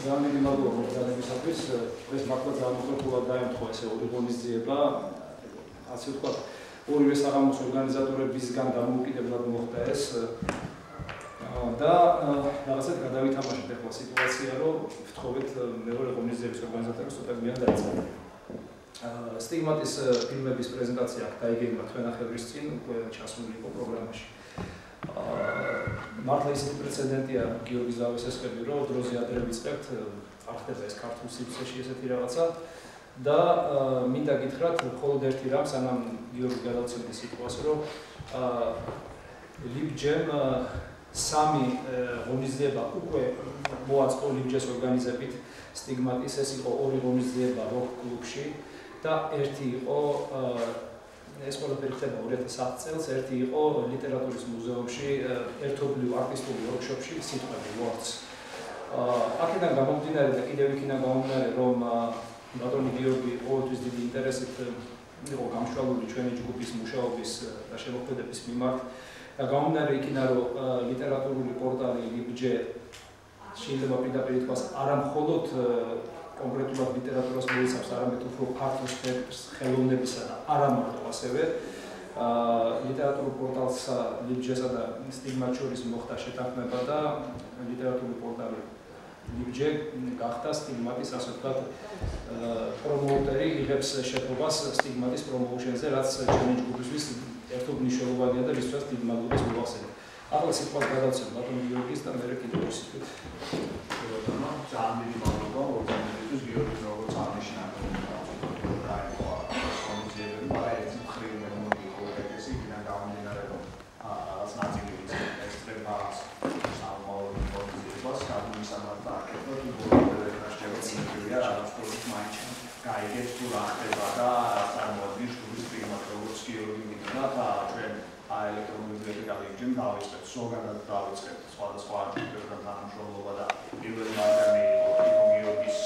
ძალიან მადლობა მოგვიანებისათვის. ეს მართლა ძალიან მოხერხულად დაემთხვა ესე ორი ღონისძიება. ასე ვთქვათ, ორივე საღამოს ორგანიზატორებისგან დამოუკიდებლად მოხდა ეს. და რაღაცად გადავითამაშეთ ახლა სიტუაცია, რომ ვთხოვეთ მეორე ღონისძიების ორგანიზატორებს უპირობად დაიწყოთ. სტიგმატის ფილმების პრეზენტაცია აქ დაიგეგმა თქვენახევრის წინ უკვე ჩასული იყო პროგრამაში. მართლა ისეთი პრეცედენტია გიორგი ზავესესხები, რომ დროზე ადრე ვიწყებთ, არ ხდება ეს ქართულ სივრცეში ესეთი რაღაცა და მინდა გითხრათ მხოლოდ ერთი რამ, სანამ გიორგი გადავცემთ სიტყვას, რომ ლიბჯემ სამი ღონისძიება უკვე მოაწყო ლიბჯეს ორგანიზებით სტიგმატის, ეს იყო ორი ღონისძიება როკ კლუბში და ერთი იყო ეს ყველაფერი ხდება 2010 წელს, ერთი იყო ლიტერატურის მუზეუმში, ერთობლივ არტისტულ ვორქშოპში სიტყვები words. აქედან გამომდინარე და კიდევ იქიდან გამომდინარე, რომ ბატონი გიორგი ყოველთვის დიდი ინტერესით იყო გამშვალული ჩვენი ჯგუფის მუშაობის და შემოქმედების მიმართ და გამომდინარე იქიდან, რომ ლიტერატურული პორტალი ლიბჯე შეიძლება პირდაპირ ითქვას არა მხოლოდ კონკრეტულად ლიტერატურას მოიცავს, არამედ უფრო ფართო სპექტრს ხელოვნებისა და არა მარტო ასევე ლიტერატურულ პორტალს ლიბჯესა და სტიგმატ შორის მოხდა შეთანხმება და ლიტერატურული პორტალი ლიბჯე გახდა სტიგმატის, ასე ვთქვათ, პრომოუტერი, იღებს შეფობას სტიგმატის პრომოუშენზე, რაც ჩვენი ჯგუფისთვის ერთობ მნიშვნელოვანია და ვისაც დიდი მადლობა მოვახსენებ. ახლა სიტყვას გადავცემ ბატონ გიორგის და მე კიდევ ორი სიტყვით. ძალიან დიდი მადლობა ორგანიზატორებს გიორგის როგორც აღნიშნა დაიწყო კონცერტები, მაგრამ ეს მხრივ მე მოგიხურეთ იქიდან გამომდინარე რომ რაღაც ნაწილი ექსტრემა სამაური კონცერტებს გამომისამართ და აკეთებთ ბოლომდე შეგვიძლია რაღაც პროექტს მაინც გაიგეთ თუ რა ხდება და წარმოადგენს ჯგუფის პრიმატურს გიორგი მითხრა და ჩვენ ელექტრონული ბიბლიოთეკა ლიბჯემ დავიწყეთ, ზოგადად დავიწყეთ სხვადასხვა ჯგუფებთან თანამშრომლობა და პირველი მათგანი იყო გიორგის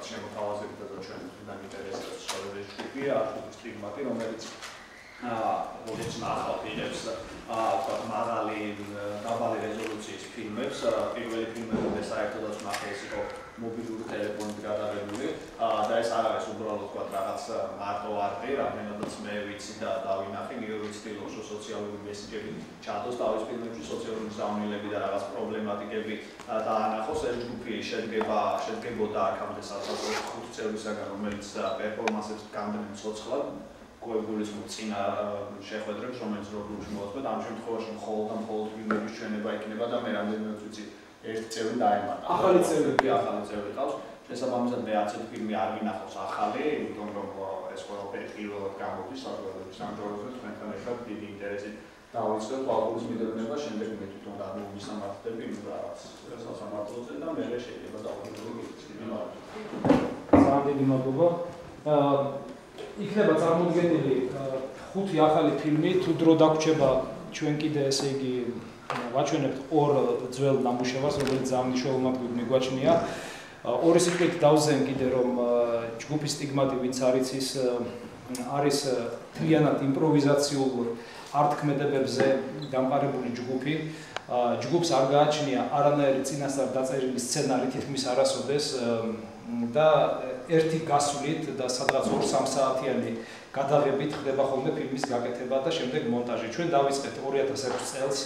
შემოთავაზებით და ჩვენ თვითონ ინტერესებს შევედეს ჯგუფია, სტიგმატი, რომელიც როგორც ნახავთ იღებს მაღალი დაბალი რეზოლუციის ფილმებს, პირველი ფილმები საერთოდაც ნახე ეს იყო მობილური ტელეფონით გადაღებული და ეს არ არის უბრალოდ თქვა რაღაც მარტო არტი, რამდენადაც მე ვიცი და დავინახე, გიორგი ცდილობს სოციალური მესიჯები ჩადოს თავის ფილმებში, სოციალური ზავნილები და რაღაც პრობლემატიკები დაანახოს. ეს ჯგუფი შედგებოდა აქამდე სასაზღვრო 5 წევრისაგან, რომელიც პერფორმანსებს გამდენ ცოცხლად გოებულის წინა შეხვედრებს, რომელიც რობლუში მოაწყდა, ამ შემთხვევაში მხოლოდ ფილმების ჩვენება იქნება და მე რამდენადაც ვიცი ერთი წევრი დაემატა. ახალი წევრი ყავს. შესაბამისად მე არც ერთი ფილმი არ ვინახავს ახალი, იმიტომ რომ ეს ყველაფერი პირველად გამოდის საზოგადოების სამშობლოზე თქვენთან ერთად დიდი ინტერესით დავიწყებ ალგორითმის მიდევნება, შემდეგ მე თვითონ გამოვისამართები რაღაც სასამართლოზე და მე შეიძლება დავიწყო ძალიან დიდი მადლობა. იქნება წარმოდგენილი 5 ახალი ფილმი, თუ დრო დაგვრჩება ჩვენ კიდე ესე იგი ვაჩვენებთ 2 ძველ ნამუშევარს, რომელიც ძალიან მნიშვნელოვნად მიგვაჩნია. ორი სიტყვით დავზენ კიდე რომ ჯგუფის სტიგმატი ვინც არის ის არის თლიანად იმპროვიზაციულ არტქმედებებზე დამყარებული ჯგუფი. ჯგუფს არ გააჩნია არანაირი წინასწარ დაწერილი სცენარი თითქმის არასოდეს და ერთი გასვლით და სადღაც 2-3 საათიანი გადაღებით ხდება ხოლმე ფილმის გაკეთება და შემდეგ მონტაჟი. ჩვენ დავიწყეთ 2006 წელს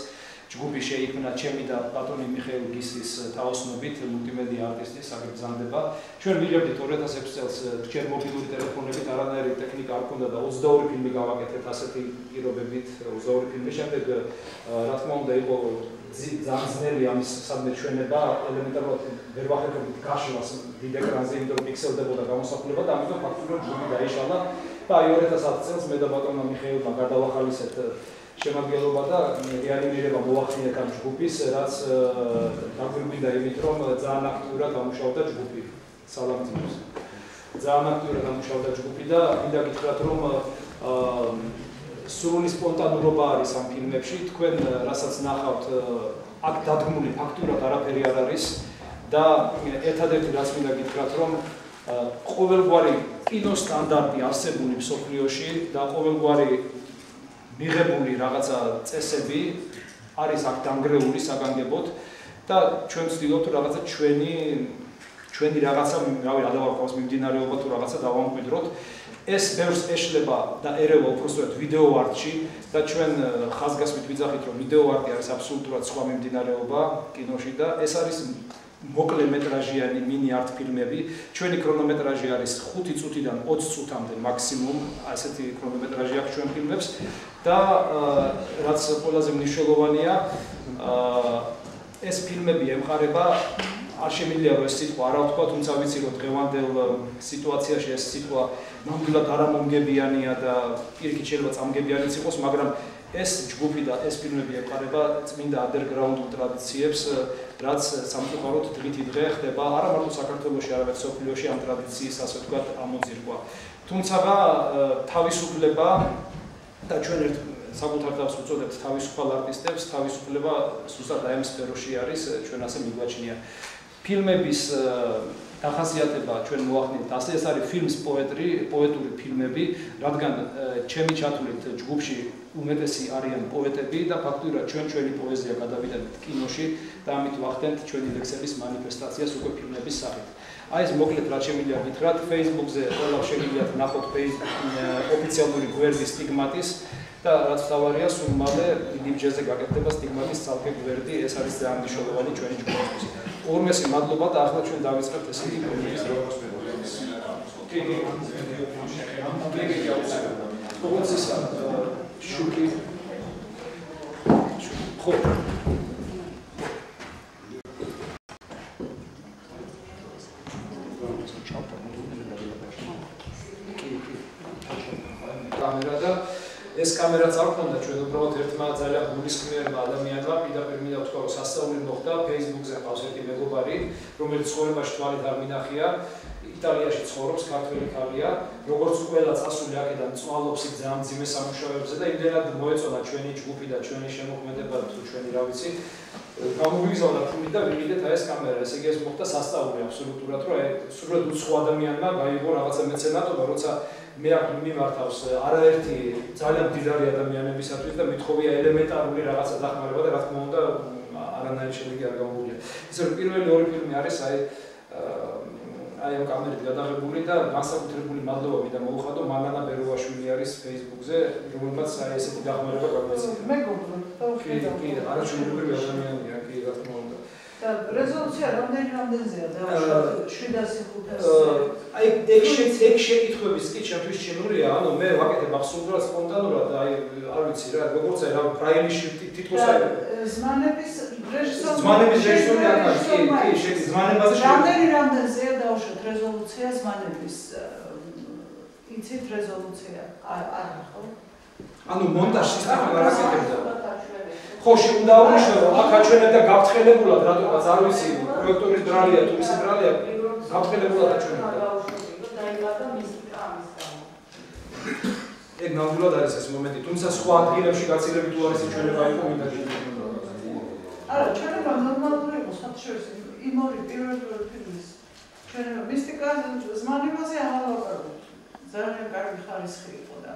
ჯგუფი შეიქმნა ჩემი და ბატონი მიხეილ გისის თაოსნობით, მულტიმედია არტისტის აგრძანდება. ჩვენ ვიღებდით 2006 წელს ჯერ მობილური ტელეფონებით, არანაირი ტექნიკა არ ქონდა და 22 ფილმი გავაკეთეთ ასეთი პირობებით, 22 ფილმი. შემდეგ რა თქმა უნდა იყო ძალიან ძნელი ამის სადმე ჩვენება, ელემენტარულად ვერ ვახერხებდით გაშვას დიდ ეკრანზე, იმიტომ რომ პიქსელდებოდა გამოსახულება და ამიტომ ფაქტობრივად ჯგუფი დაიშალა და აი 2010 წელს მე და ბატონმა მიხეილმა გადავახალისეთ შემადგენლობა და რეანიმირება მოახდინეთ ამ ჯგუფის, რაც დაგვირგვინდა იმით, რომ ძალიან აქტიურად ამუშავდა ჯგუფი სალამძიმოს. ძალიან აქტიურად ამუშავდა ჯგუფი და მინდა გითხრათ, რომ სრული სპონტანურობა არის ამ ფილმებში. თქვენ რასაც ნახავთ, აქ დადგმული ფაქტურად არაფერი არ არის და ერთადერთი რაც მინდა გითხრათ, რომ ყოველგვარი კინოსტანდარტი არსებული მსოფლიოში და ყოველგვარი მიღებული რაღაცა წესები არის აქ დანგრეული საგანგებოდ და ჩვენ ვცდილობთ რაღაცა ჩვენი რაღაცა რავი ადავარყოს მიმდინარეობა თუ რაღაცა დავამკვიდროთ. ეს ბევრს ეშლება და ერევა უпростоეთ ვიდეო არტში და ჩვენ ხაზგასმით ვიძახით რომ ვიდეო არტი არის აბსოლუტურად სხვა მიმდინარეობა კინოში და ეს არის მოკლე მეტრაჟიანი მინი არტ ფილმები. ჩვენი ქრონომეტრაჟი არის 5 წუთიდან 20 წუთამდე მაქსიმუმ, ასეთი ქრონომეტრაჟი აქვს ჩვენ ფილმებს და რაც ყველაზე მნიშვნელოვანია, ეს ფილმები ემყარება არ შემიძლია რომ ეს სიტყვა არა ვთქვა, თუმცა ვიცი რომ დღევანდელ სიტუაციაში ეს სიტყვა ნამდვილად არამომგებიანია და პირიქით შეიძლება წამგებიანიც იყოს, მაგრამ ეს ჯგუფი და ეს ფილმები ემყარება წმინდა ანდერგრაუნდულ ტრადიციებს, რაც სამწუხაროდ დღითი დღე ხდება არა მარტო საქართველოში, არამედ სოფლიოში ამ ტრადიციის ასე ვთქვათ ამოძირკვა. თუმცა თავისუფლება და ჩვენ ერთ საკუთარ თავს ვუწოდებთ თავისუფალ არტისტებს, თავისუფლება ზუსტად ამ სფეროში არის ჩვენ ასე მიგვაჩნია. ფილმების დახასიათება ჩვენ მოახდინეთ ასე, ეს არის ფილმს პოეტური ფილმები, რადგან ჩემი ჩათვლით ჯგუფში უმეტესი არიან პოეტები და ფაქტურად ჩვენი პოეზია გადავიდეთ კინოში და ამით ვახდენთ ჩვენი ლექსების მანიფესტაციას უკვე ფილმების სახით. აი ეს მოკლედ რაც შემიძლია გითხრათ, Facebook-ზე ყველა შეგიძლიათ ნახოთ ოფიციალური გვერდი სტიგმატის და რაც თავარია, სულ მალე ლიბჯეზე გაკეთდება სტიგმატის ცალკე გვერდი, ეს არის ძალიან მნიშვნელოვანი ჩვენი ჯგუფისთვის. ორმესი მადლობა და ახლა ჩვენ დავიწყებთ ესე იგი პროექტის პროცესს. შუქი ხო კამერა და ეს კამერაც არ ქონდა ჩვენ უბრალოდ ერთმა ძალიან გულისხმიერმა ადამიანმა პირდაპირ მინდა ვთქვა რომ სასწაული მოხდა Facebook-ზე ყავს ერთი მეგობარი რომელიც ცხოვრებაში თვალით არ მინახია იტალიაში ცხოვრობს ქართველი ქალია როგორც ყველა წასული აქედან წვალობს იქ ძალიან მძიმე სამუშაოებზე და იმდენად მოეწონა ჩვენი ჯგუფი და ჩვენი შემოქმედება თუ ჩვენი რა ვიცი გამოვიგზავნა თქმით და ვიყიდეთ აი ეს კამერა ესე იგი ეს მოხდა სასწაული აბსოლუტურად რომ აი სრულად უცხო ადამიანმა გაიღო რაღაცა მეცენატობა როცა მე აქ მიმართავს არაერთი ძალიან მდიდარი ადამიანებისათვის და მithოვია ელემენტარული რაღაცა დახმარება და რა თქმა უნდა არანაირი შედეგი არ გამოგვიგია. ისე რომ პირველი ორი ფილმი არის აი ამ კამერით გადაღებული და განსაკუთრებული მადლობა მინდა მოუხადო მანანა ბეროვაშვილი არის Facebook-ზე, რომელმაც აი ესეთი დახმარება გაგვეცია. მეგობრო, კი, არაჩვეულებრივი ადამიანია, კი, რა თქმა უნდა. და რეზოლუცია რამდენზეა და 700-500 აი ეგ შეკითხვების კი ჩემთვის შემურია, ანუ მე ვაკეთებ აბსოლუტურად სპონტანურად, აი არ ვიცი რა, როგორც აი რა ბრაილიში თითქოს აი ზმანების რეჟისორი აქ არის, კი, ზმანებაზე რამდენზეა დაუშვათ რეზოლუცია ზმანების იცით რეზოლუცია არა ხო? ანუ მონტაჟი სისტემა არ აკეთებდა. ხო, უნდა აღნიშნო, რომ აქ აჩვენებდა გაფრთხილებულად, რატომაც არ ვიცი, პროექტორის ბრალია თუ მისი ბრალია, გაფრთხილებულად აჩვენებდა. ეგ ნამდვილად არის ეს მომენტი, თუმცა სხვა ადგილებში გაცილებით უარესი ჩვენება იყო მინდა გითხრათ. არა, ჩვენება ნორმალური იყო, საერთოდ იმ ორი პირველი ფილმის ჩვენება მისტიკა ზმანებაზე აღარ ვაკარგებთ. ძალიან კარგი ხარისხი იყო და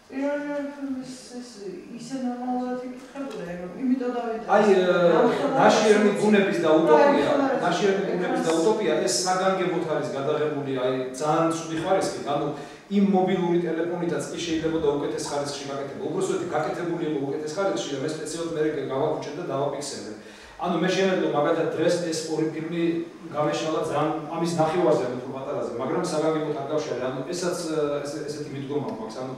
პირველი ფილმის ისე ნორმალურად იკითხებოდა, იმიტომ დავიტანე. აი, ნაშიერნი ბუნების და უტოპია, ეს საგანგებოდ არის გადაღებული, აი, ძალიან ცუდი ხარისხით, ანუ იმ მობილური ტელეფონითაც კი შეიძლება და უკეთეს ხარისხში გაკეთება. უბრალოდ გაკეთებული იყო უკეთეს ხარისხში და მე სპეციალურად მე გავაკუჩე და დავაფიქსირე. ანუ მე შემიძლია მაგალითად დღეს ეს ორი ფილმი გამეშალა ძალიან ამის ნახევარზე თუ პატარაზე, მაგრამ საგანგებოდ არ გავშალე. ანუ ესაც ესეთი მიდგომა მაქვს, ანუ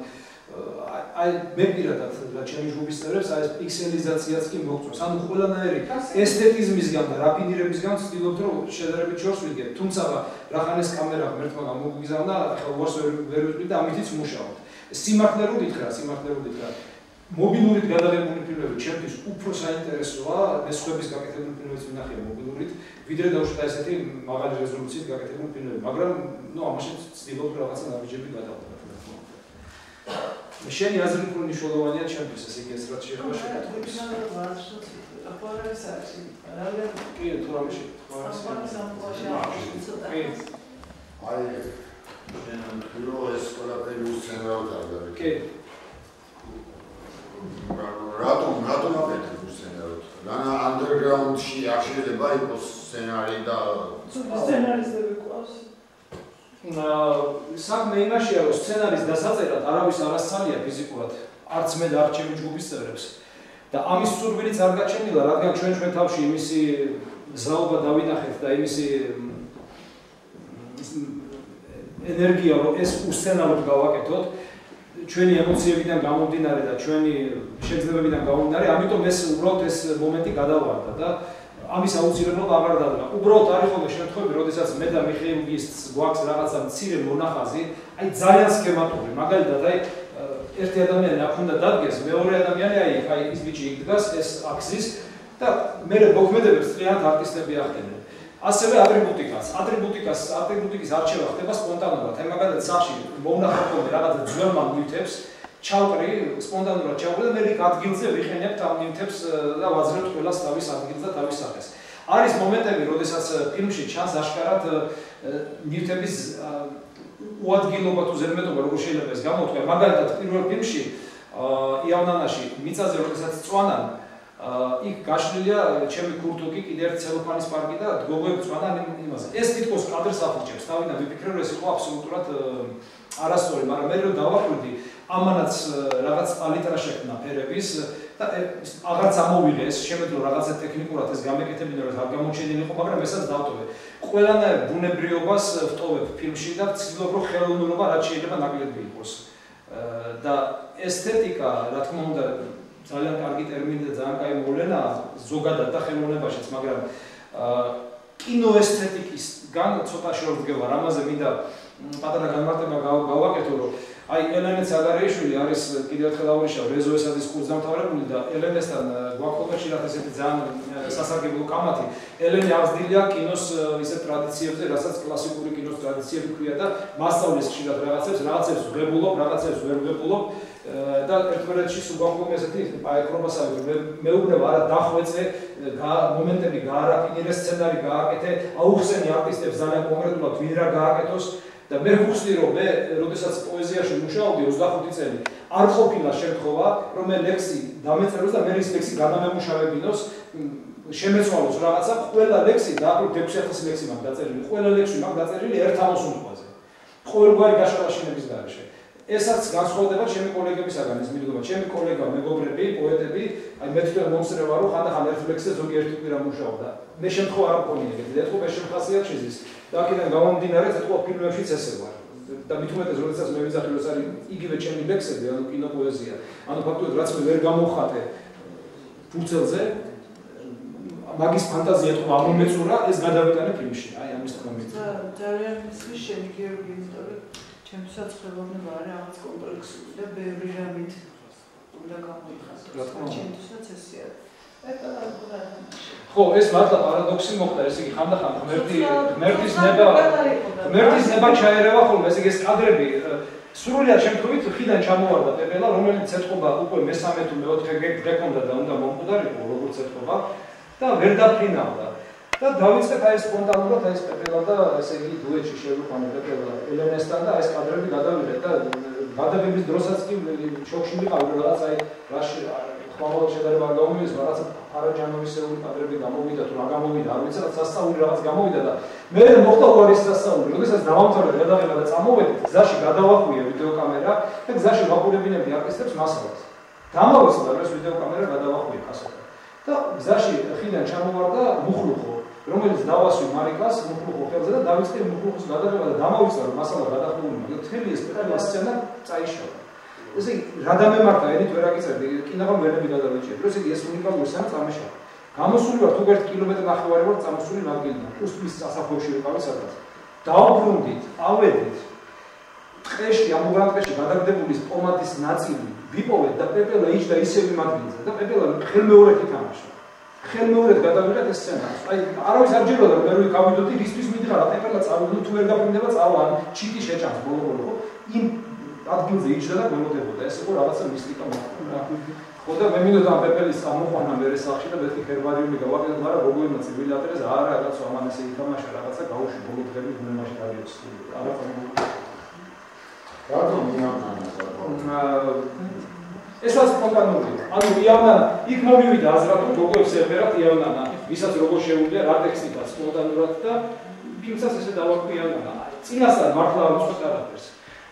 აი მე პირადად და ჩემი ჯგუფის წევრებს აი ეს პიქსელიზაციაც კი მოგწონს. ანუ ყველანაირი ესთეტიზმისგან და რაფინირებისგან ვცდილობთ რომ შედარებით შორს ვიდგეთ. თუმცა რახანეს კამერა ღმერთმა გამოგიგზავნა, ახლა უარს ვერ ვიტყვი და ამითიც მუშაობთ. სიმართლე რო გითხრა, მობილურით გადაღებული ფილმები ჩემთვის უფრო საინტერესოა, მესხების გაკეთებული ფილმებიც ვნახია მობილურით, ვიდრე დავუშვათ ესეთი მაღალი რეზოლუციით გაკეთებული ფილმები, მაგრამ ამაში ვცდილობ რაღაცა ნაბიჯები გადავყოთ. შენი აზრი უფრო მნიშვნელოვანია ჩემთვის, ესე იგი ეს რაც შეეხება შეკითხვებს. კი, თუ რამე შეკითხვა არის. აი, ეს ყველაფერი უსცენაოდ არ არის. კი. რატომ აკეთებ უსცენაოდ? რანა underground-ში არ შეიძლება იყოს სცენარი და სცენარისტები ყავს. საქმე იმაშია, რომ სცენარის დასაწერად არავის არ ასწავლია ფიზიკურად, არც მე და არც ჩემი ჯგუფის წევრებს. და ამის სურვილიც არ გაჩენილა, რადგან ჩვენ თავში იმისი ზაობა დავინახეთ და იმისი ენერგია, რომ ეს უსცენაროდ გავაკეთოთ, ჩვენი ემოციებიდან გამომდინარე და ჩვენი შეგრძნებებიდან გამომდინარე, ამიტომ ეს უბრალოდ ეს მომენტი გადავარდა და ამის აუცილებლობა აღარ დადგა. უბრალოდ არის ხოლმე შემთხვევები, როდესაც მე და მიხეილგის გვაქვს რაღაცა მცირე მონახაზი, აი ძალიან სქემატური, მაგალითად, აი ერთი ადამიანი აქ უნდა დადგეს, მეორე ადამიანი აი ის ბიჭი იქ დგას, ეს აქ ზის და მე მოქმედებებს წლიანად არტისტები ახდენენ. ასევე ატრიბუტიკის არჩევა ხდება სპონტანურად. აი მაგალითად სახში მომნახავ ხოლმე რაღაცა ძველმა ნივთებს, ჩავყრი სპონტანურად ჩავყრი და მე იქ ადგილზე ვიხენებთ ამ ნივთებს და ვაძლევთ ყველას თავის ადგილს და თავის სახეს. არის მომენტები, როდესაც ფილმში ჩანს აშკარად ნივთების უადგილობა თუ ზედმეტობა, როგორ შეიძლება ეს გამოვთქვა. მაგალითად პირველ ფილმში იავნანაში მიწაზე როდესაც წვანან იქ გაშლილია ჩემი ქურთუკი კიდე ერთ ცელოფანის პარკი და დგოგვები წვანან იმაზე. ეს თითქოს კადრს ახურჭებს, თავიდან ვიფიქრე, რომ ეს იყო აბსოლუტურად არასწორი, მაგრამ მე რომ დავაკვირდი, ამანაც რაღაც პალიტრა შექმნა ფერების და აღარც ამოვიღე ეს შემეძლო რაღაცა ტექნიკურად ეს გამეკეთებინა, რომ არ გამოჩენილიყო, მაგრამ ესაც დავტოვე. ყველანაირ ბუნებრიობას ვტოვებ ფილმში და ვცდილობ, რომ ხელოვნურობა რაც შეიძლება ნაკლები იყოს. და ესთეტიკა, რა თქმა უნდა, ძალიან კარგი ტერმინი და ძალიან კაი მოვლენაა ზოგადად და ხელოვნებაშიც, მაგრამ კინოესთეტიკისგან ცოტა შეურდგევარ. ამაზე მინდა პატარა განმარტება გავაკეთო, რომ აი ელენე ცაგარეიშვილი არის კიდევ ერთხელ ავრიშავ რეზო ესაძის კურსდამთავრებული და ელენესთან გვაქვს ხშირად ესეთი ძალიან სასარგებლო კამათი. ელენე აღზრდილია კინოს ისეთ ტრადიციებზე, რასაც კლასიკური კინოს ტრადიციები ქვია და მასწავლის ხშირად რაღაცებს ვღებულობ, რაღაცებს ვერ ვღებულობ და ერთმანეთში სულ გვაქვს ესეთი პაეკრობასავი, მეუბნება არა დახვეწე, მომენტები გაარაფინირე, სცენარი გააკეთე, აუხსენი არტისტებს ძალიან კონკრეტულად ვინ რა გააკეთოს. და მე ვხსნი, რომ მე, როდესაც პოეზიაში მუშაობდი 25 წელი, არ ყოფილა შემთხვევა, რომ მე ლექსი დამეწეროს და მე ის ლექსი გადამემუშავებინოს, შემეცვალოს რაღაცა, ყველა ლექსი დაახლოებით 6000 ლექსი მაქვს დაწერილი, ყველა ლექსი მაქვს დაწერილი ერთ ამოსუნთქვაზე. ყოველგვარი გაშალაშინების გარეშე. ესაც განსხვავდება ჩემი კოლეგებისაგან ეს მიგდება. ჩემი კოლეგა, მეგობრები, პოეტები, აი მე თვითონ მომსწრე ვარო, ხანდახან ერთ ლექსზე ზოგიერთი კვირა მუშაობდა. მე შემთხვევა არ მქონია ეგეთი. ეთქო ეს შემხასიათ შეზის. და აქედან გამომდინარე, ეთქო ფილმებშიც ესე ვარ. და მით უმეტეს, როდესაც მე ვიზახი, რომ ეს არის იგივე ჩემი ლექსები, ანუ კინოპოეზია. ანუ ფაქტობრივად რაც მე ვერ გამოვხატე ფურცელზე, მაგის ფანტაზია თქო ამომეწურა, ეს გადავიტანე ფილმში. აი ამის თქმა მიწა. ძალიან ისმის შენი გიორგი, იმიტომ რომ ჩემთვისაც ხელოვნება არის რაღაც კომპლექსური და ბევრი რამით უნდა გამოიხატოს. ჩემთვისაც ესეა. ხო, ეს მართლა პარადოქსი მოხდა, ესე იგი ხანდახან ღმერთის ნება ჩაერევა ხოლმე, ესე იგი ეს კადრები სრულიად შემთხვევით ხიდან ჩამოვარდა პეპელა, რომელიც ეთყობა უკვე მესამე თუ მეოთხე გეკონდა და უნდა მომკვდარიყო როგორც ეთყობა და ვერ დაფრინავდა. და დავიწყეთ აი სპონტანურად აი ეს პეპელა და ესე იგი დუეტში შევიყვანე პეპელა ელენესთან და ეს კადრები გადავიღეთ და გადაღების დროსაც კი შოქში ვიყავი რაღაც აი რაში ხმამაღალ შედარება არ გამოვიდეს, რაღაც ფარაჯანოვისეული კადრები გამოვიდა თუ რა გამოვიდა, არ ვიცი, სასწაული რაღაც გამოვიდა და მე მოხდა უარის სასწაული. როდესაც დავამთავრე გადაღება და წამოვედით, გზაში გადავახვიე ვიდეოკამერა და გზაში ვაყურებინებდი არტისტებს მასალას. დამავიწყდა ეს ვიდეოკამერა გადავახვიე ხასოთი. და გზაში ხიდან ჩამოვარდა მუხლუხო, რომელიც დავასვი მარიკას მუხლუხო ხელზე და დავიწყე მუხლუხოს გადაღება და დამავიწყდა რომ მასალა გადახურული მაგრამ თელი ეს პეტალა სცენა წაიშალა. ესე იგი, რა დამემართა ენით ვერ აკიწერდი, კინაღამ ვერები გადავიჭერდი. ესე იგი, ეს უნიკალური სცენა წამეშალა. გამოსული ვარ თუ 1 კილომეტრი ნახევარი ვარ წამოსული მაგილიდან. უსტრის სასაფლაოში ვიყავი სადღაც. დავბრუნდით, ავედით. ტყეში, ამგვარ ტყეში გადაგდებული პომადის ნაწილი ვიპოვეთ და პეპელა იჯდა ისევ იმ ადგილზე და პეპელა ხელმეორედ ითამაშა. ხელმეორედ გადავიღეთ ეს სცენა. აი, არავის არ ჯეროდა რომ მე რო გავიდოდი, ისთვის მიდღარა პეპელა წავიდო თუ ვერ გაფრინდება წავა, ჩიტი შეჭამს ბოლო-ბოლო. იმ ადგილზე იჯდა და გველოდებოდა. ეს იყო რაღაცა მისტიკა მოხდა რა. ხო და მე მინდოდა ამ პეპელის წამოყვანა მე სახში და მეთქი ჰერბარიუმი გავაკეთე, მაგრამ გოგოებმა ცივილი ატირეს, არა რაღაც ამან ესე ითამაშა რაღაცა გაუშვი ბოლო დღები გუნდში გადიოც. არა რატომ მიამანა? ესაც სპონტანურია. ანუ იავნანა იქ მომივიდა აზრატო გოგოებს ებერათ იავნანა, ვისაც როგორ შეუძლია რა ტექნიკა სპონტანურად და ფილმსაც ესე დავარქვი იავნანა. წინასწარ მართლა არ უცხოთ არაფერს.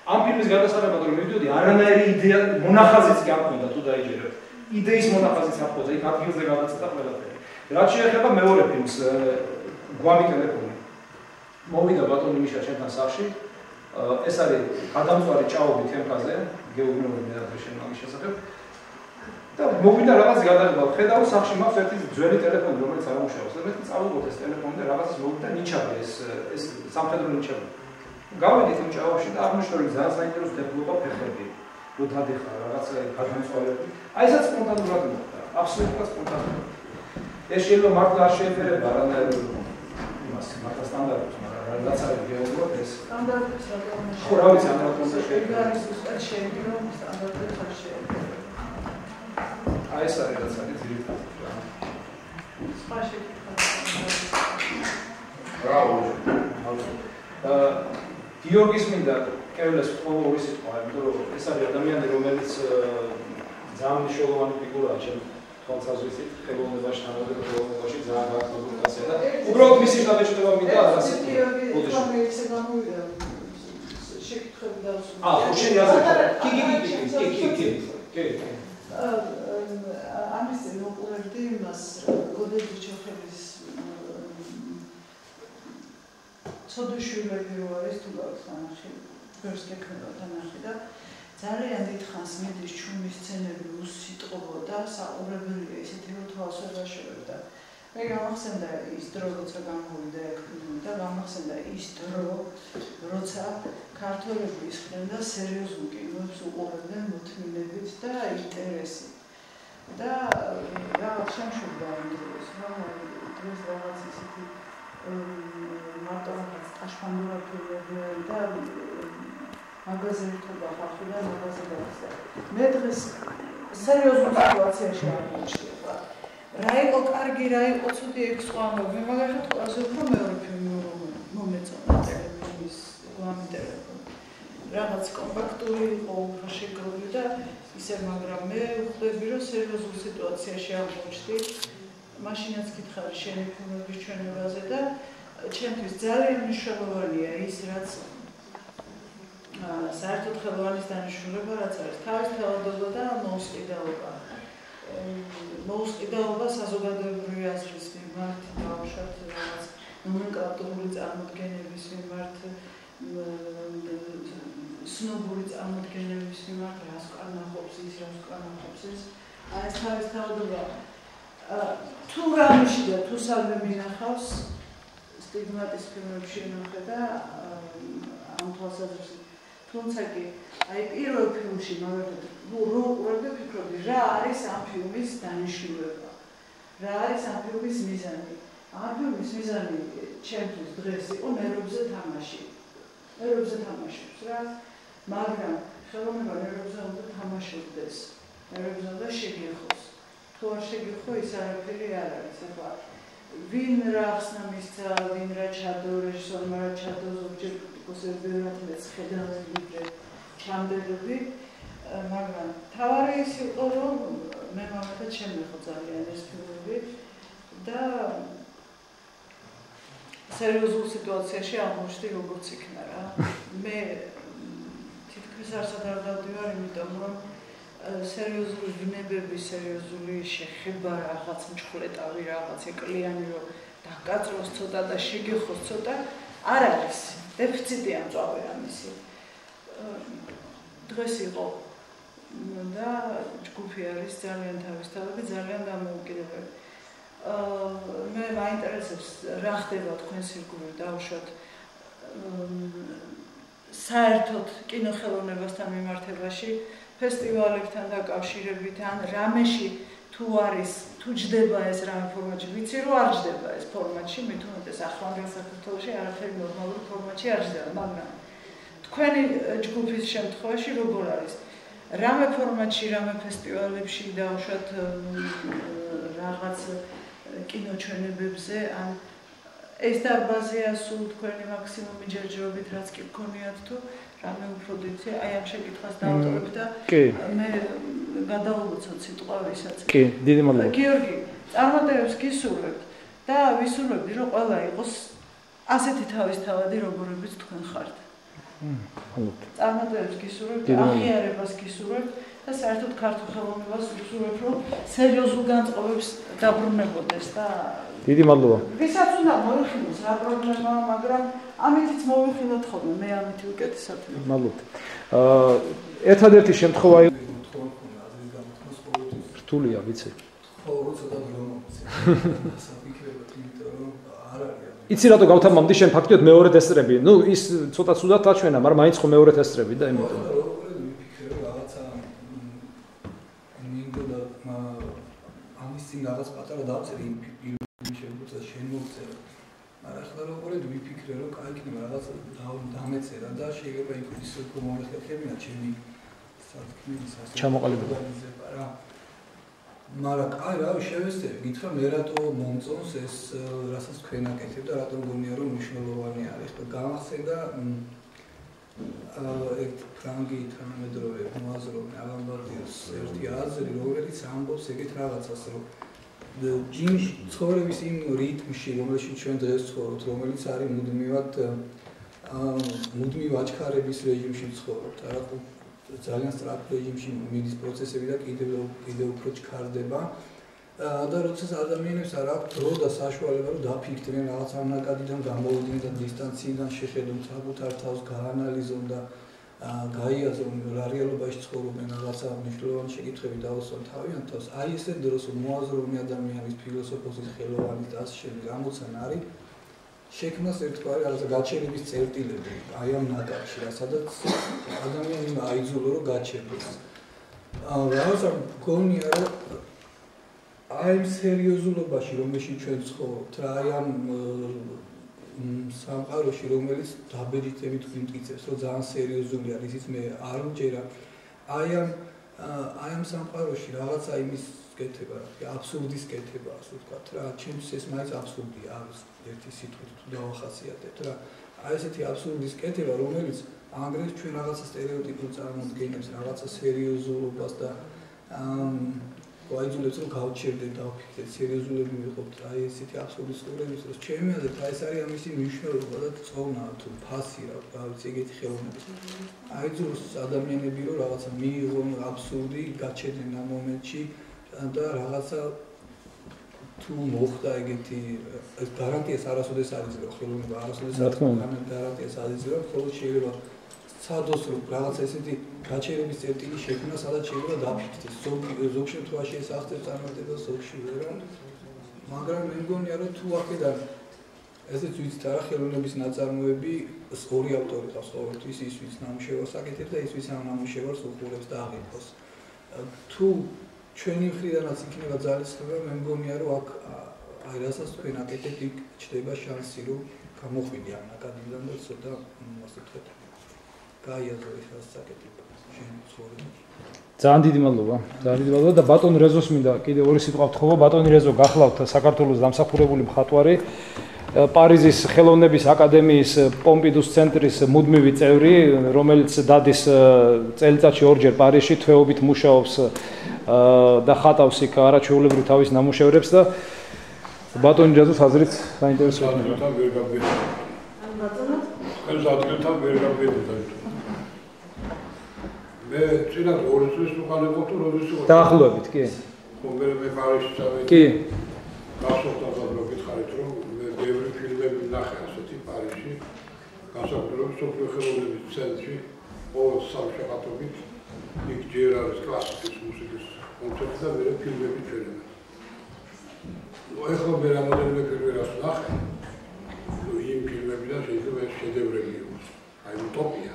ამ ფილმის გადასაღებად რომ მივიდოდი, არანაირი იდეა მონახაზიც კი არ მქონდა თუ დაიჯერებთ. იდეის მონახაზიც არ მქონდა, იქ ადგილზე გადაწყვეტა ყველაფერი. რაც შეეხება მეორე ფილმს, გვამი ტელეფონი. მოვიდა ბატონი მიშა ჩემთან სახში. ეს არის გადამწვარი ჭაობი თემფაზე, გეოგნიური მეატრიშენ მაგის შესახებ. და მოვიდა რაღაც გადაღება, ხედავ სახში მაქვს ერთი ძველი ტელეფონი, რომელიც არ მუშაობს. და მე წავიღოთ ეს ტელეფონი და რაღაცას მოვიდა ნიჩაბი ეს სამხედრო ნიჩაბი. გავედით იმ ჭაობში და აღმოჩნდა რომ ძალიან საინტერესო დეფლობა ფეხები. რო დადეხა რაღაცა გადამწვარები. აი ესაც სპონტანურად მოხდა, აბსოლუტურად სპონტანურად. ეს შეიძლება მართლა არ შეეფერება არანაირ იმას, მართლა სტანდარტებს, მაგრამ რაც არის გეოგრაფ ეს სტანდარტებს რატომ ხო რა ვიცი ამ რატომ შეიძლება არის უბრალოდ შეიძლება რომ სტანდარტებს არ შეეფერება. აი ეს არის რაც არის ძირითადად რა. სხვა შეკითხვა. ბრავო. გიორგის მინდა კევლეს ყოველი სიტყვა, იმიტომ რომ ეს არის ადამიანი, რომელიც ძალიან მნიშვნელოვანი ფიგურაა ჩემ თვალსაზრისით, ხელოვნებაში, თანამედროვეობაში ძალიან გააქმებული კაცია და უბრალოდ მისი დაბეჭდება მინდა ასე. ეს გამოვიდა შეკითხები დავსვი. ხო შენი აზრით. კი. ამის მოყურებდი იმას, გოდეჯი ჩოხების ცოდუშვილები რო არის თუ გაქვს თანახი, ბევრს გექნება თანახი და ძალიან დიდხანს მიდის ჩუმის სცენები უსიტყვო და საყურებელია ისეთი რომ თვალს ვერ გაშორებდა. მე გამახსენდა ის დრო, როცა გამოვიდა ეგ ფილმი და გამახსენდა ის დრო, როცა ქართველები ისხდნენ და სერიოზულ კინოებს უყურებდნენ მოთმინებით და ინტერესით. და რაღაც შემშობდა ამ დროს, რომ დღეს რაღაც ისეთი მარტო აშფანდურა ფილმები და მაგაზე ერთობა ხალხი და მაგაზე გავხსნა. მე დღეს სერიოზულ სიტუაციაში აღმოჩნდა. რა იყო კარგი, რა იყო ცუდი ეგ სხვა ამბობ. მე მაგალითად ყველაზე უფრო მეორე ფილმი მომეწონა ტელეფონის გვამი ტელეფონი. რაღაც კომპაქტური იყო, უფრო შეგროვილი და ისე, მაგრამ მე ვხვდები, რომ სერიოზულ სიტუაციაში აღმოჩნდი. მაშინაც გითხარი შენი ფილმების ჩვენებაზე და ჩემთვის ძალიან მნიშვნელოვანია ის, რაც საერთოდ ხელოვანის დანიშნულება, რაც არის თავის თავადობა და მოუსყიდაობა. მოუსყიდაობა საზოგადოებრივი აზრის მიმართ, დავუშვათ რაღაც ნომენკლატურული წარმოდგენების მიმართ, სნობური წარმოდგენების მიმართ, რას კარნახობს ის, რას კარნახობს ეს. აი ეს თავის თავადობა თუ რამში და თუ სადმე მინახავს სტიგმატის ფილმებში ნახე და ამ თვალსაზრისით. თუმცა კი აი პირველ ფილმში მაგალითად რო უყურებდი ვფიქრობდი რა არის ამ ფილმის დანიშნულება. რა არის ამ ფილმის მიზანი. ამ ფილმის მიზანი ჩემთვის დღეს იყო ნერვებზე თამაში. ნერვებზე თამაშობს რა, მაგრამ ხელოვნება ნერვებზე უნდა თამაშობდეს. ნერვებზე უნდა შეგეხოს. თუ არ შეგეხო ის არაფერი არ არის. ახლა ვინ რა ხსნა მისცა, ვინ რა ჩადო, რეჟისორმა რა ჩადო, ზოგჯერ კრიტიკოსები ბევრად მეც ხედავენ ვიდრე ჩამდელები, მაგრამ თავარი ის იყო, რომ მე მაგათაც შემეხო ძალიან ეს ფილმები და სერიოზულ სიტუაციაში აღმოჩნდი როგორც იქნა რა. მე თითქმის არსად არ დავდივარ, იმიტომ რომ სერიოზული ვნებები, სერიოზული შეხება, რაღაც მჩხვლეტავი, რაღაც ეკლიანი, რომ დაკაწროს ცოტა და შეგეხოს ცოტა, არ არის. დეფიციტია მწვავე ამისი. დღეს იყო და ჯგუფი არის ძალიან თავისთავად, ძალიან დამოუკიდებელი. მე მაინტერესებს რა ხდება თქვენს ირგვლივ დავუშვათ საერთოდ კინოხელოვნებასთან მიმართებაში, ფესტივალებთან დაკავშირებით, ან რამეში თუ არის, თუ ჯდება ეს რამე ფორმატში, ვიცი რომ არ ჯდება ეს ფორმატში, მით უმეტეს ახლანდელ საქართველოში არაფერი ნორმალური ფორმატში არ ჯდება, მაგრამ თქვენი ჯგუფის შემთხვევაში როგორ არის? რამე ფორმატში, რამე ფესტივალებში დავუშვათ რაღაც კინოჩვენებებზე, ან ეს დარბაზია სულ თქვენი მაქსიმუმი ჯერჯერობით რაც კი გქონიათ თუ რამე უფრო დიდი, აი ამ შეკითხვას დავტოვებ და მე გადავულოცოთ სიტყვა ვისაც. კი, დიდი მადლობა. გიორგი, წარმატებებს გისურვებთ და ვისურვებდი რომ ყველა იყოს ასეთი თავისთავადი როგორებიც თქვენ ხართ. წარმატებებს გისურვებთ, აღიარებას გისურვებთ და საერთოდ ქართულ ხელოვნებას ვისურვებთ რომ სერიოზულ განწყობებს დაბრუნებოდეს და დიდი მადლობა. ვისაც უნდა მოიხილოს რა პრობლემაა, მაგრამ ამითიც მოვიხილოთ ხოლმე, მე ამით უკეთესად ვიყავ. მადლობთ. ერთადერთი შემთხვევა რთულია, ვიცი. ხო, ცოტა დრო მომწე. საფიქრებოდ, იმიტომ რომ არ არის. იცი რატო გავთამამდი შენ ფაქტიოდ მეორე ტესტრები. ნუ ის ცოტა ცუდად დაჩვენა, მაგრამ მაინც ხო მეორე ტესტრები და იმიტომ. ვიფიქრე რომ რაღაცა მინდოდა ამის წინ რაღაც პატარა დავწერე იმ შემთხვევაში შენ მოგწერე. მაგრამ ახლა როგორ ვიფიქრე რომ კაი იქნება რაღაც დამეწერა და შეიძლება ის უფრო მომეხერხებინა ჩემი სათქმის ჩამოყალიბება. მაგრამ კაი რა შევეცდები, გითხრა მე რატო მომწონს ეს რასაც თქვენ აკეთებ და რატომ გონია რომ მნიშვნელოვანი არის. ხო გამახსენდა ერთ ფრანგი თანამედროვე მოაზროვნე ალან ბარდიოს ერთი აზრი, რომელიც ამბობს ეგეთ რაღაცას, რომ ჯიმში ცხოვრების იმ რიტმში, რომელშიც ჩვენ დღეს ცხოვრობთ, რომელიც არის მუდმივ აჩქარების რეჟიმში ცხოვრობთ, არა ძალიან სწრაფ რეჟიმში მიდის პროცესები და კიდევ უფრო ჩქარდება და როდესაც ადამიანებს არ აქვს დრო და საშუალება რომ დაფიქრდნენ რაღაც ამ ნაკადიდან გამოვიდნენ და დისტანციიდან შეხედონ საკუთარ თავს, გაანალიზონ და გაიაზრონ რა რეალობაში ცხოვრობენ, რაღაცა მნიშვნელოვანი შეკითხვები დაუსვან თავიანთ თავს. აი ესე დროს მოაზროვნე ადამიანის, ფილოსოფოსის, ხელოვანის და ასე შემდეგ ამოცანა არის შექმნას ერთგვარი რაღაცა გაჩერების წერტილები აი ამ ნაკადში, სადაც ადამიანი აიძულო რომ გაჩერდეს. რაღაცა გონია რომ აი ამ სერიოზულობაში რომელშიც ჩვენ ცხოვრობთ, რა აი ამ სამყაროში რომელიც დაბეჭდებით გვიმტკიცებს, რომ ძალიან სერიოზული არის, ისიც მე არ ვჯერა. აი ამ სამყაროში რაღაცა იმის კეთება, აბსურდის კეთება, ასე ვთქვათ რა, ჩემთვის ეს მაინც აბსურდია, არის ერთი სიტყვით თუ დავახასიათებთ რა. აი ესეთი აბსურდის კეთება, რომელიც ანგრევს ჩვენ რაღაცა სტერეოტიპულ წარმოდგენებს, რაღაცა სერიოზულობას და გვაიძულებს რომ გავჩერდეთ, დავფიქრდეთ, სერიოზულები ვიყოთ, აი ესეთი აბსურდის ცხოვრების დროს ჩემი აზრით აი ეს არის ამისი მნიშვნელობა და წონა თუ ფასი რა ვიცი ეგეთი ხელოვნების. აიძულოს ადამიანები რომ რაღაცა მიიღონ აბსურდი, გაჩერდნენ ამ მომენტში და რაღაცა თუ მოხდა ეგეთი გარანტიას არასოდეს არ იძლევა ხელოვნება არასოდეს არ გარანტიას არ იძლევა, ხოლო შეიძლება სადოს რომ რაღაცა ესეთი გაჩერების წერტილი შექმნა, სადაც შეიძლება დაფიქრდეს. ზოგ შემთხვევაში ეს აღწევს წარმატებას, ზოგში ვერა. მაგრამ მე მგონია რომ თუ აქედან ესეც ვიცით არა ხელოვნების ნაწარმოები ორი ავტორი ყავს ყოველთვის, ის ვის ნამუშევარს აკეთებს და ის ვის ამ ნამუშევარს უყურებს და აღიქვას. თუ ჩვენი მხრიდანაც იქნება ძალისხმევა, მე მგონია რომ აქ აი რასაც თქვენ აკეთებთ, იქ ჩდება შანსი რომ გამოხვიდე ამ ნაკადიდან და ცოტა ასე ვთქვათ გაიაზრო ეს რასაც აკეთებ შენ ცხოვრებაში. ძალიან დიდი მადლობა. ძალიან დიდი მადლობა და ბატონ რეზოს მინდა კიდე ორი სიტყვა ვთხოვო. ბატონი რეზო გახლავთ საქართველოს დამსახურებული მხატვარი, პარიზის ხელოვნების აკადემიის პომპიდუს ცენტრის მუდმივი წევრი, რომელიც დადის წელიწადში ორჯერ პარიზში, თვეობით მუშაობს და ხატავს იქ არაჩვეულებრივ თავის ნამუშევრებს და ბატონი რეზოს აზრით საინტერესოა. მე წინათ ორი წლის უკან იყო თუ როდესაც დაახლოებით, კი. მე პარიზში წავედი. კი. გასულთან რომ გითხარით რომ მე ბევრი ფილმები ვნახე ასეთი პარიზში. გასაკუთრებით სოფლიო ხელოვნების ცენტრში, ყოველ სამშაბათობით იქ ჯერ არის კლასიკის მუსიკის კონცერტი და მე ფილმები ჩვენება. ეხლა მე რამოდენიმე ფილმი რას ვნახე. იმ ფილმებიდან შეიძლება ეს შედევრები იყოს. აი უტოპია.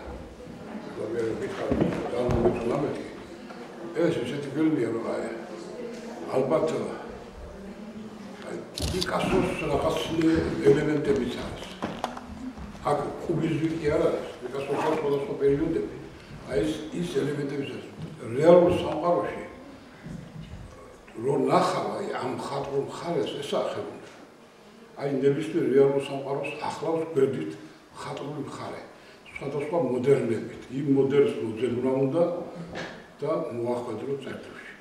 მე ვიქარი დამომეწონამეთი ეს ესეთი ფილმია რომ აი ალბათ აი პიკასოს რაღაც ელემენტებიც არის აქ კუბიზმი კი არ არის, პიკასოს სხვადასხვა პერიოდები. აი ის ელემენტებისაც რეალურ სამყაროში რო ნახავ აი ამ მხატვრულ მხარეს ესახება. აი ნებისმიერ რეალურ სამყაროს ახლავს გვერდით მხატვრული მხარე. სხვადასხვა მოდერნებით, იმ მოდერნს მოძებნა უნდა და მოახდერო წერტილში.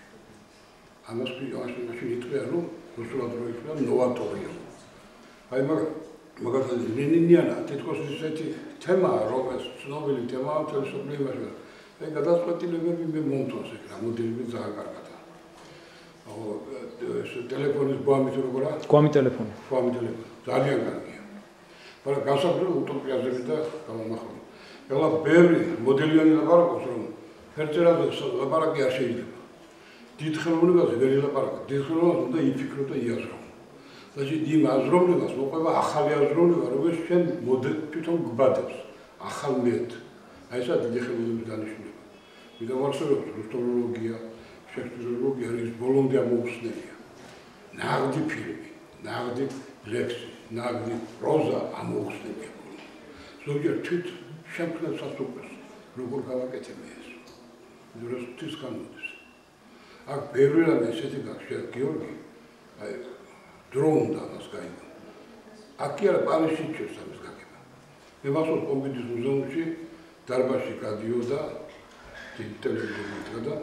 ამას მაშინ იტყვია, რომ რუსულად რო იქნება ნოვატორია. აი მაგალითად ლენინიანა თითქოს ისეთი თემაა, რომელიც ცნობილი თემაა მთელ მსოფლიოში. აი გადაწყვეტილებები მე მომწონს ეგ რა მოდელები ძალიან კარგადაა. ტელეფონის გვამით როგორა? გვამი ტელეფონი. ძალიან კარგია. მაგრამ განსაკუთრებით უტოპიაზები და გამომახვილება. ეხლა ბევრი მოდელიანი ლაპარაკობს, რომ ფერწერაზე ლაპარაკი არ შეიძლება. დიდ ხელოვნებაზე ვერ ილაპარაკა. დიდ ხელოვნებას უნდა იფიქრო და იაზრო. znači იმ აზროვნებას მოყვება ახალი აზროვნება, რომელიც ჩვენ თვითონ გვბადებს, ახალ მეც. აი ესა დიდი ხელოვნების დანიშნულება. მიდამარსებთ რუსტომოლოგია, შექსპიროლოგია არის ბოლომდე ამოუხსნელია. ნაღდი ფილმი, ნაღდი ლექსი, ნაღდი პროზა ამოუხსნელია. ზოგიერთ თვით შემქმნელსაც უყურს, როგორ გავაკეთებია ეს. რუსეთის განმოდის. აქ ბევრი რამე ესეთი გაქვს, გიორგი, აი დრო უნდა მას გაიგო. აქ კი არა პარიზში ჭირს ამის გაგება. მე მახსოვს პომპიდუს მუზეუმში დარბაზში გადიოდა ტელევიზორით და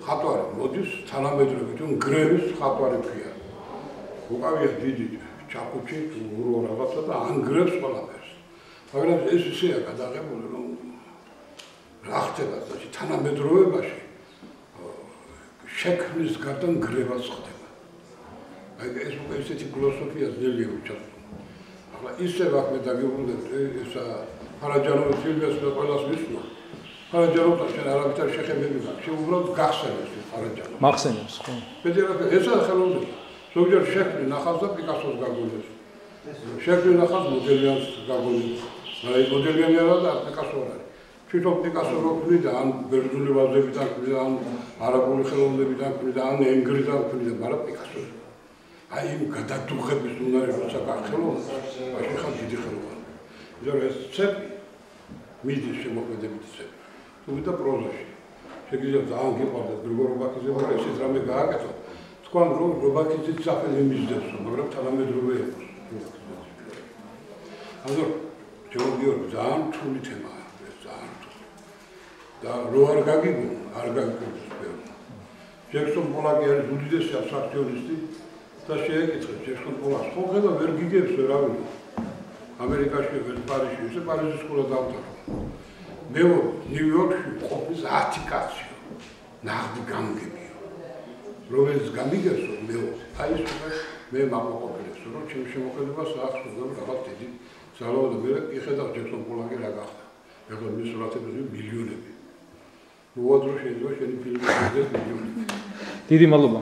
ხატვარი მოდის თანამედროვე თუ გრევის ხატვარი ქვია. უკავია დიდი ჩაკუჩი, ურო რაღაცა და ანგრევს ყველაფერს. მაგრამ ეს ისეა გადაღებული, რომ რა ხდება, znači თანამედროვეობაში შექმნის გარდა გრევას ხდება. აი ეს უკვე ისეთი ფილოსოფია ძნელია უჩასო. ახლა ისევ აქ მე დაგიბრუნდეთ ესა ფარაჯანოვის ფილმს და ყველას ვისმო. ფარაჯანოვთან შენ არავითარ შეხებები გაქვს. უბრალოდ გახსენებს ფარაჯანოვს. მახსენებს, ხო. პედერაკა ესა ხელოვნება. ზოგჯერ შექმნი ნახავს და პიკასოს გაგონებს. შექმნი ნახავს მოდელიანს გაგონებს. აი მოდელიანი არა და პიკასო არ არის. თვითონ პიკასო რო ქმნიდა ან ბერძნული ვაზებიდან ქმნიდა, ან არაბული ხელოვნებიდან ქმნიდა, ან ენგრიდან ქმნიდა, მაგრამ პიკასო. აი იმ გადადუღების უნარი როცა გახელოვნებს, მაშინ ხარ დიდი ხელოვანი. იმიტომ ეს ცები მიდის შემოქმედებით ცები. თუმცა პროზაში შეიძლება ძალიან გიყვარდეს გრიგორ რობაქიძე, მაგრამ ესეც რამე გააკეთო. თქვენ რომ რობაქიძის საფელი მისდევს, მაგრამ თანამედროვე იყოს. ანუ ჯოგიორგი ძალიან რთული თემაა, ეს ძალიან რთული. და რო არ გაგიგო, არ გაგიგოს ბევრი. ჯექსონ პოლაკი არის უდიდესი აბსტრაქციონისტი და შეეკითხეთ ჯექსონ პოლაკს, ხო ხედა ვერ გიგებს ვერავინ. ამერიკაში ვერ პარიზში, ესე პარიზის სკოლა დავწერო. მე ნიუ-იორკში ყოფნის 10 კაცი. ნაღდი გამგებიო. რომელიც გამიგებსო მე აი ეს მე მაყოფილებს, რომ ჩემ შემოქმედებას ახსოვდა რაღაც დიდი ძალაო და მე იხედავ ჯექსონ პოლაკი რა გახდა. ეხლა მის სურათებზე მილიონები. უადრო შეიძლება შენი ფილმი გიგდეს მილიონები. დიდი მადლობა.